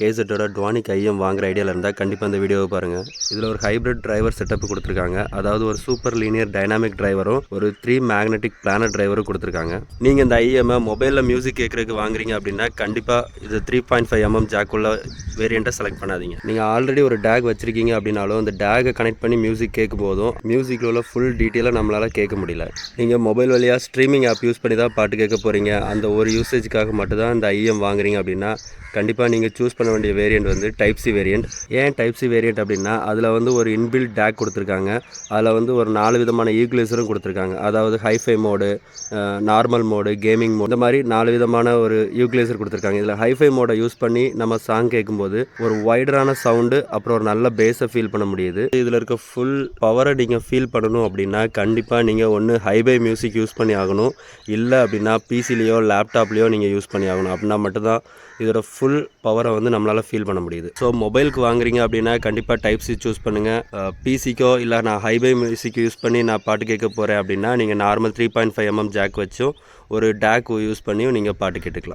கேசட்டோட டுவானிக் IIM வாங்குற ஐடியாவில் இருந்தால் கண்டிப்பாக இந்த வீடியோவை பாருங்கள். இதில் ஒரு ஹைப்ரிட் டிரைவர் செட்டப் கொடுத்துருக்காங்க. அதாவது ஒரு சூப்பர் லீனியர் டைனாமிக் டிரைவரும் ஒரு 3 மேக்னெட்டிக் பிளானர் டிரைவரும் கொடுத்துருக்காங்க. நீங்கள் இந்த ஐஎம்ஐ மொபைலில் மியூசிக் கேட்குறதுக்கு வாங்குறீங்க அப்படின்னா கண்டிப்பாக இது 3.5mm ஜாக்குள்ள வேரியண்ட்டை செலக்ட் பண்ணாதீங்க. நீங்கள் ஆல்ரெடி ஒரு டேக் வச்சுருக்கீங்க அப்படின்னாலும் அந்த டேகை கனெக்ட் பண்ணி மியூசிக் கேட்கும் போதும் மியூசிக்கில் உள்ள ஃபுல் டீட்டெயிலாக நம்மளால் கேட்க முடியல. நீங்கள் மொபைல் வழியாக ஸ்ட்ரீமிங் ஆப் யூஸ் பண்ணி தான் பாட்டு கேட்க போகிறீங்க. அந்த ஒரு யூசேஜுக்காக மட்டும்தான் இந்த ஐஎம் வாங்குறீங்க அப்படின்னா கண்டிப்பாக நீங்கள் சூஸ் பண்ண வேண்டிய வேரியண்ட் வந்து டைப் சி வேரியண்ட். ஏன் டைப் சி வேரியண்ட் அப்படின்னா அதில் வந்து ஒரு இன்பில்ட் டேக் கொடுத்துருக்காங்க. அதில் வந்து ஒரு 4 விதமான ஈக்குவலைசரும் கொடுத்துருக்காங்க. அதாவது hi fi mode, normal mode, gaming mode, இந்த மாதிரி 4 விதமான ஒரு ஈக்குவலைசர் கொடுத்துருக்காங்க. இதில் ஹைஃபை மோடை யூஸ் பண்ணி நம்ம சாங் கேட்கும்போது ஒரு வைடரான சவுண்டு அப்புறம் ஒரு நல்ல பேஸை ஃபீல் பண்ண முடியுது. இதில் இருக்க ஃபுல் பவரை நீங்கள் ஃபீல் பண்ணணும் அப்படின்னா கண்டிப்பாக நீங்கள் ஒன்று ஹைபை மியூசிக் யூஸ் பண்ணி ஆகணும், இல்லை அப்படின்னா பிசிலேயோ லேப்டாப்லேயோ நீங்கள் யூஸ் பண்ணி ஆகணும். அப்படின்னா மட்டும்தான் இதோட ஃபுல் பவரை வந்து நம்மளால் ஃபீல் பண்ண முடியுது. ஸோ மொபைலுக்கு வாங்குறீங்க அப்படின்னா கண்டிப்பாக டைப் சி சூஸ் பண்ணுங்கள். பிசிக்கோ இல்லை நான் ஹைபை மியூசிக் யூஸ் பண்ணி நான் பாட்டு கேட்க போகிறேன் அப்படின்னா நீங்கள் நார்மல் 3.5mm ஜாக் வச்சும் ஒரு டேக் யூஸ் பண்ணியும் நீங்கள் பாட்டு கேட்டுக்கலாம்.